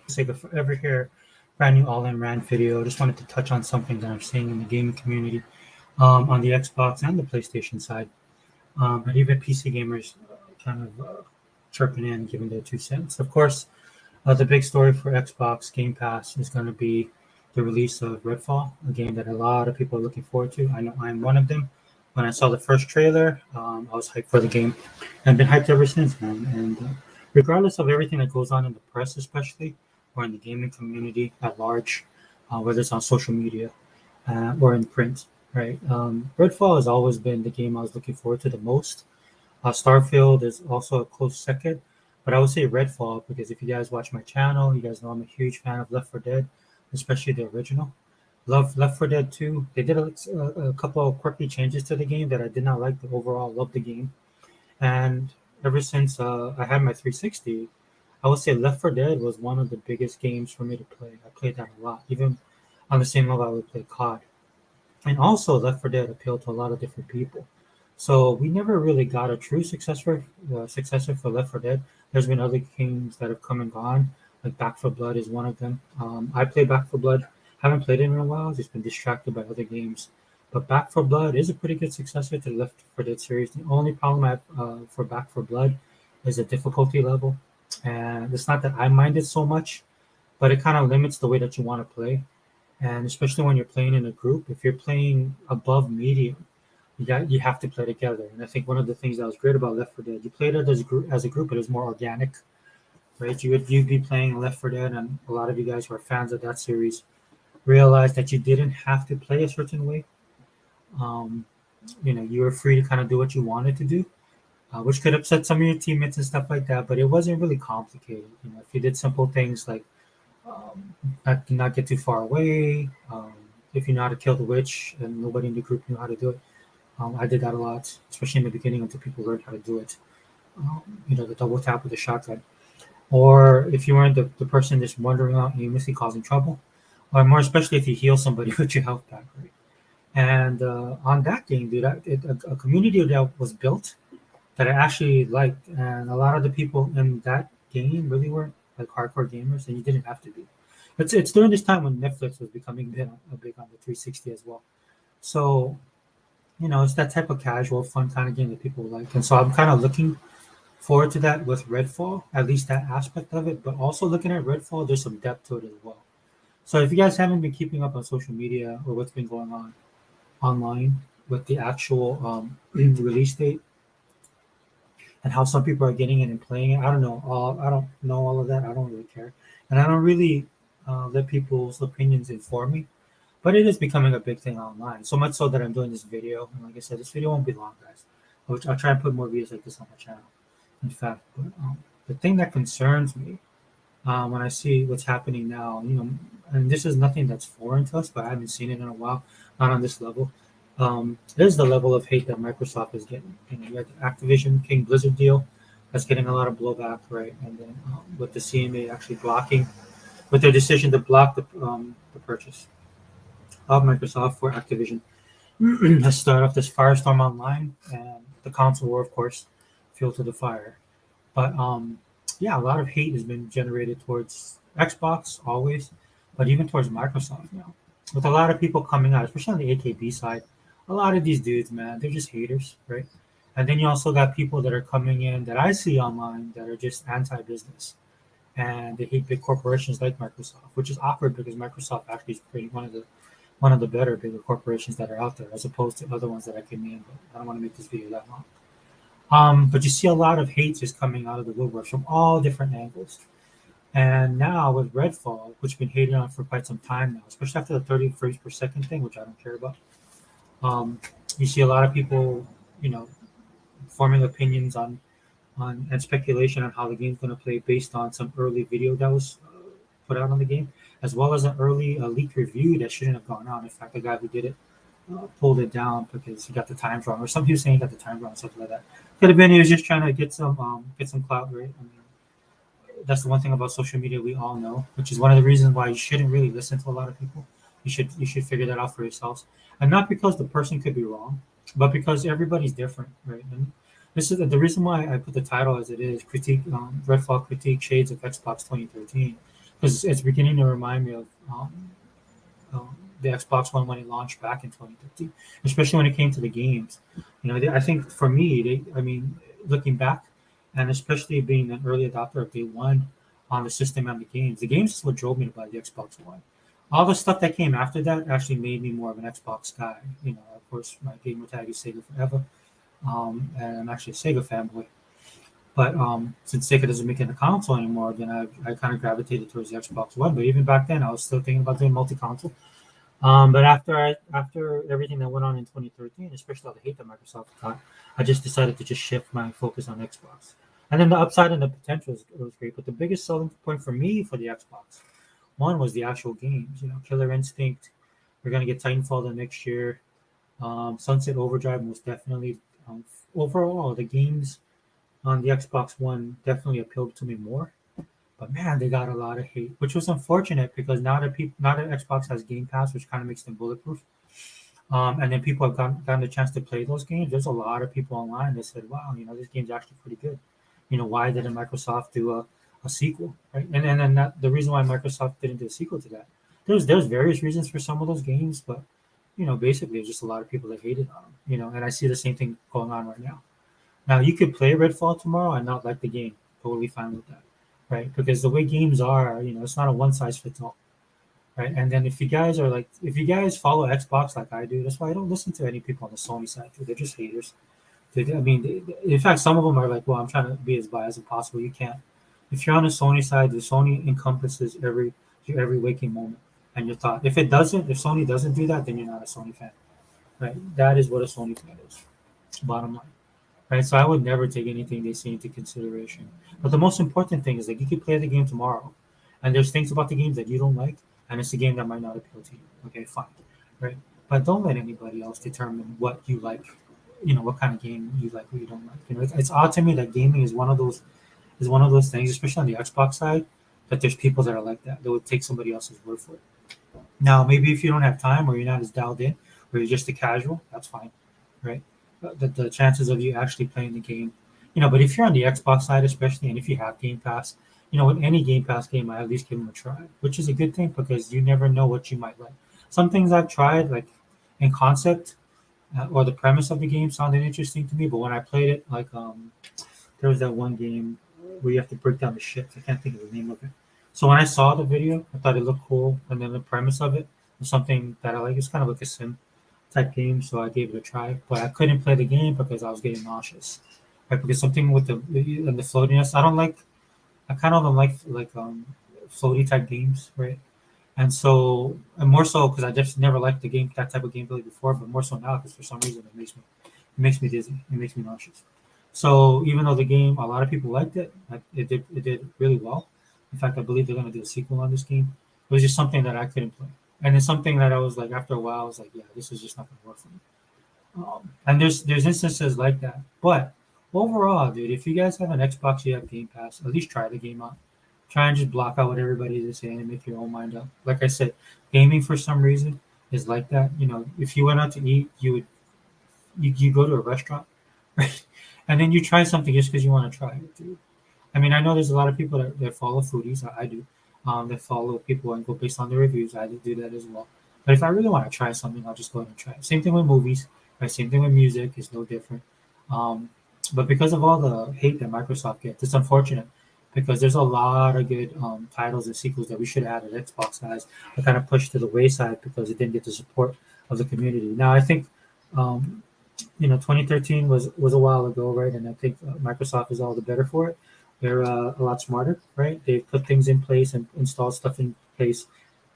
sake of every here brand new all-in RANT video, I just wanted to touch on something that I'm seeing in the gaming community on the Xbox and the PlayStation side, and even PC gamers chirping in, giving their 2 cents. Of course, the big story for Xbox Game Pass is going to be the release of Redfall, a game that a lot of people are looking forward to. I know I'm one of them. When I saw the first trailer, I was hyped for the game, and been hyped ever since, man. And regardless of everything that goes on in the press, especially or in the gaming community at large, whether it's on social media or in print, right? Redfall has always been the game I was looking forward to the most. Starfield is also a close second, but I would say Redfall because if you guys watch my channel, you guys know I'm a huge fan of Left 4 Dead, especially the original. Love Left 4 Dead 2. They did a couple of quirky changes to the game that I did not like, but overall, love the game. And ever since I had my 360, I would say Left 4 Dead was one of the biggest games for me to play. I played that a lot, even on the same level I would play COD. And also, Left 4 Dead appealed to a lot of different people. So we never really got a true successor for Left 4 Dead. There's been other games that have come and gone, like Back 4 Blood is one of them. I play Back 4 Blood. Haven't played it in a while. Just been distracted by other games. But Back 4 Blood is a pretty good successor to the Left 4 Dead series. The only problem I have for Back 4 Blood is the difficulty level, and it's not that I mind it so much, but it kind of limits the way that you want to play. And especially when you're playing in a group, if you're playing above medium, you have to play together. And I think one of the things that was great about Left 4 Dead, you played it as a group, but it was more organic, right? You'd be playing Left 4 Dead, and a lot of you guys who are fans of that series realized that you didn't have to play a certain way. Um, you were free to kind of do what you wanted to do, which could upset some of your teammates and stuff like that. But it wasn't really complicated. If you did simple things like not get too far away, if you know how to kill the witch, and nobody in the group knew how to do it. I did that a lot, especially in the beginning until people learned how to do it. The double tap with the shotgun. Or if you weren't the person just wandering out aimlessly causing trouble, or more especially if you heal somebody with your health back, right? And on that game, dude, a community that was built that I actually liked, and a lot of the people in that game really weren't like hardcore gamers, and you didn't have to be. It's during this time when Netflix was becoming big on the 360 as well. So it's that type of casual, fun kind of game that people like, and so I'm kind of looking forward to that with Redfall, at least that aspect of it. But also looking at Redfall, there's some depth to it as well. So if you guys haven't been keeping up on social media or what's been going on online with the actual release date and how some people are getting it and playing it, I don't know all of that. I don't really care, and I don't really let people's opinions inform me. But it is becoming a big thing online, so much so that I'm doing this video. And like I said, this video won't be long, guys. I'll try and put more videos like this on my channel. In fact, but the thing that concerns me when I see what's happening now, and this is nothing that's foreign to us, but I haven't seen it in a while, not on this level. There's the level of hate that Microsoft is getting. You had the Activision King Blizzard deal that's getting a lot of blowback, right? And then with the CMA actually blocking, with their decision to block the purchase of Microsoft for Activision, has started off this firestorm online, and the console war, of course, fuel to the fire. But yeah, a lot of hate has been generated towards Xbox always, but even towards Microsoft now. With a lot of people coming out, especially on the AKB side, a lot of these dudes, man, they're just haters, right? And then you also got people that are coming in that I see online that are just anti-business, and they hate big corporations like Microsoft, which is awkward because Microsoft actually is pretty one of the better bigger corporations that are out there, as opposed to other ones that I can name. But I don't want to make this video that long. But you see a lot of hate just coming out of the woodwork from all different angles. And now with Redfall, which has been hated on for quite some time now, especially after the 30 frames per second thing, which I don't care about, um, you see a lot of people, forming opinions on and speculation on how the game's going to play based on some early video that was put out on the game, as well as an early leaked review that shouldn't have gone out. In fact, the guy who did it pulled it down because he got the times wrong, or some people saying he got the time wrong, something like that. Could have been he was just trying to get some clout, right? I mean, that's the one thing about social media we all know, which is one of the reasons why you shouldn't really listen to a lot of people. You should figure that out for yourselves, and not because the person could be wrong, but because everybody's different, right? And this is the reason why I put the title as it is: critique Redfall critique shades of Xbox 2013, because it's beginning to remind me of the Xbox One when it launched back in 2013, especially when it came to the games. I think for me, I mean, looking back, and especially being an early adopter of day one on the system and the games is what drove me to buy the Xbox One. All the stuff that came after that actually made me more of an Xbox guy. Of course, my gamer tag is Sega forever, and I'm actually a Sega fanboy. But since Sega doesn't make it a console anymore, then I kind of gravitated towards the Xbox One. But even back then, I was still thinking about doing multi-console. But after everything that went on in 2013, especially all the hate that Microsoft got, I just decided to just shift my focus on Xbox. And then the upside and the potential was great. But the biggest selling point for me for the Xbox One was the actual games. Killer Instinct. We're gonna get Titanfall the next year. Sunset Overdrive most definitely. Overall, the games on the Xbox One definitely appealed to me more. But man, they got a lot of hate, which was unfortunate because now that Xbox has Game Pass, which kind of makes them bulletproof, and then people have gotten the chance to play those games. There's a lot of people online that said, "Wow, this game's actually pretty good." Why didn't Microsoft do a sequel, right? And that, the reason why Microsoft didn't do a sequel to that, there's various reasons for some of those games, but basically, there's just a lot of people that hated on them. And I see the same thing going on right now. Now you could play Redfall tomorrow and not like the game. Totally fine with that, right? Because the way games are, it's not a one size fits all, right? And then if you guys follow Xbox like I do, that's why I don't listen to any people on the Sony side. They're just haters. In fact, some of them are like, "Well, I'm trying to be as biased as possible." You can't. If you're on the Sony side, the Sony encompasses your every waking moment and your thought. If Sony doesn't do that, then you're not a Sony fan, right? That is what a Sony fan is. Bottom line. Right? So I would never take anything they say into consideration. But the most important thing is that you can play the game tomorrow, and there's things about the games that you don't like, and it's a game that might not appeal to you. Okay, fine, right? But don't let anybody else determine what you like. What kind of game you like, what you don't like. It's odd to me that gaming is one of those things, especially on the Xbox side, that there's people that are like that. That would take somebody else's word for it. Now, maybe if you don't have time or you're not as dialed in, or you're just a casual, that's fine, right? The chances of you actually playing the game, but if you're on the Xbox side, especially, and if you have Game Pass, with any Game Pass game, I at least give them a try, which is a good thing because you never know what you might like. Some things I've tried, like in concept or the premise of the game, sounded interesting to me, but when I played it, like there was that one game where you have to break down the ships. I can't think of the name of it. So when I saw the video, I thought it looked cool, and then the premise of it was something that I like. It's kind of like a sim type game, so I gave it a try. But I couldn't play the game because I was getting nauseous, right? Because something with the floatiness, I kind of don't like floaty type games, right? And more so because I just never liked that type of gameplay before, but more so now because for some reason it makes me dizzy, it makes me nauseous. So even though the game, a lot of people liked it, it did really well. In fact, I believe they're going to do a sequel on this game. It was just something that I couldn't play, and it's something that I was like, after a while, I was like, yeah, this is just not going to work for me. And there's instances like that, but overall, dude, if you guys have an Xbox, you have Game Pass, at least try the game out. Try and just block out what everybody is saying and make your own mind up. Like I said, gaming for some reason is like that. If you went out to eat, you go to a restaurant, right? And then you try something just because you want to try it, dude. I mean, I know there's a lot of people that follow foodies. I do. That follow people and go based on the reviews. I do that as well. But if I really want to try something, I'll just go ahead and try it. Same thing with movies. Right? Same thing with music. It's no different. Um, but because of all the hate that Microsoft gets, it's unfortunate because there's a lot of good titles and sequels that we should have had at Xbox guys that kind of pushed to the wayside because it didn't get the support of the community. Now, I think um, 2013 was a while ago, right? And I think Microsoft is all the better for it. They're a lot smarter, right? They've put things in place and installed stuff in place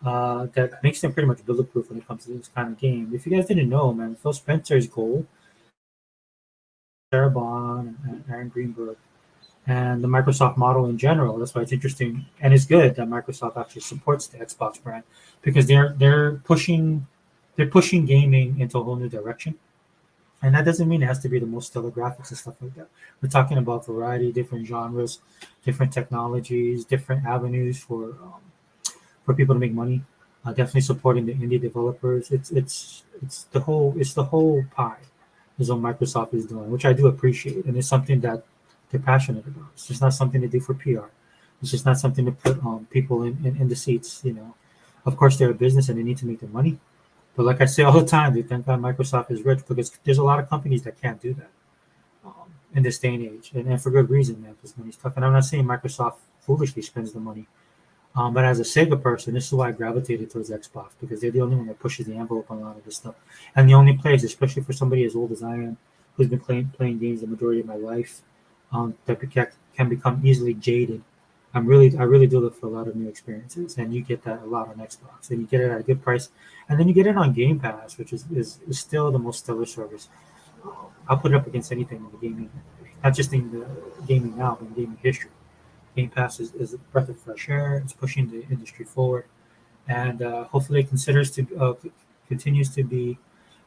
that makes them pretty much bulletproof when it comes to this kind of game. If you guys didn't know, man, Phil Spencer's goal, Sarah Bond, and Aaron Greenberg, and the Microsoft model in general. That's why it's interesting and it's good that Microsoft actually supports the Xbox brand because they're pushing gaming into a whole new direction. And that doesn't mean it has to be the most stellar graphics and stuff like that. We're talking about variety, different genres, different technologies, different avenues for people to make money. Definitely supporting the indie developers. It's the whole pie is what Microsoft is doing, which I do appreciate, and it's something that they're passionate about. It's just not something they do for PR. It's just not something to put people in the seats. Of course they're a business and they need to make their money. But like I say all the time, dude, thank God Microsoft is rich because there's a lot of companies that can't do that in this day and age, and for good reason, man. Because money's tough, and I'm not saying Microsoft foolishly spends the money. But as a Sega person, this is why I gravitated towards Xbox because they're the only one that pushes the envelope on a lot of this stuff, and the only place, especially for somebody as old as I am, who's been playing games the majority of my life, that can become easily jaded. I really do look for a lot of new experiences, and you get that a lot on Xbox, and you get it at a good price, and then you get it on Game Pass, which is still the most stellar service. I'll put it up against anything in the gaming, not just in the gaming now, but in gaming history. Game Pass is a breath of fresh air. It's pushing the industry forward, and hopefully it continues to be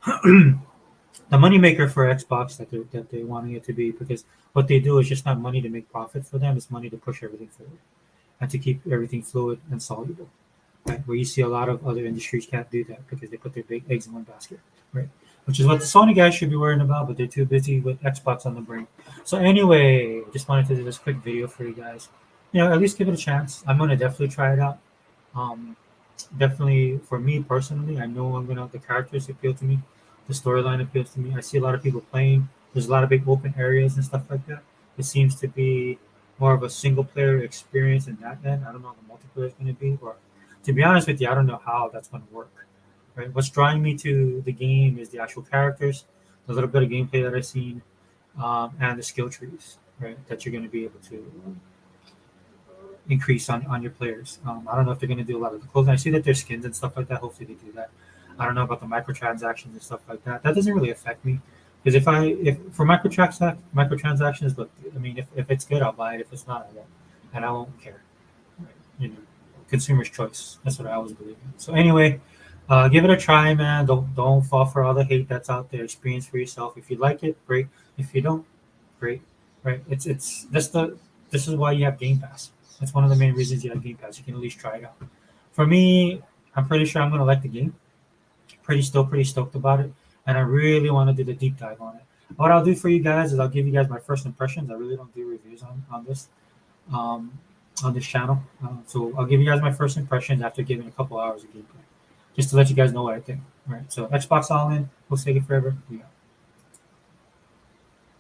the moneymaker for Xbox that they wanting it to be. Because what they do is just not money to make profit for them; it's money to push everything forward and to keep everything fluid and soluble. Right, where you see a lot of other industries can't do that because they put their big eggs in one basket. Right, which is what the Sony guys should be worrying about, but they're too busy with Xbox on the brain. So anyway, just wanted to do this quick video for you guys. At least give it a chance. I'm gonna definitely try it out. Um, Definitely for me personally, I know the characters appeal to me, the storyline appeals to me. I see a lot of people playing. There's a lot of big open areas and stuff like that. It seems to be more of a single player experience in that end. I don't know how the multiplayer is going to be, or to be honest with you, I don't know how that's going to work. Right? What's drawing me to the game is the actual characters, the little bit of gameplay that I've seen, and the skill trees. Right, that you're going to be able to increase on your players. I don't know if they're going to do a lot of the clothing. I see that there's skins and stuff like that. Hopefully they do that. I don't know about the microtransactions and stuff like that. That doesn't really affect me because if for microtransactions, look, I mean, if it's good, I'll buy it. If it's not, I won't, and I won't care. Right? Consumer's choice. That's what I always believe in. So anyway, give it a try, man. Don't fall for all the hate that's out there. Experience for yourself. If you like it, great. If you don't, great. Right? It's this is why you have Game Pass. That's one of the main reasons you have Game Pass. You can at least try it out. For me, I'm pretty sure I'm gonna like the game. Pretty stoked about it, and I really want to do the deep dive on it. What I'll do for you guys is I'll give you guys my first impressions. I really don't do reviews um, on this channel, so I'll give you guys my first impressions after giving a couple hours of gameplay, just to let you guys know what I think. All right, so Xbox All In, we'll take it forever. We out.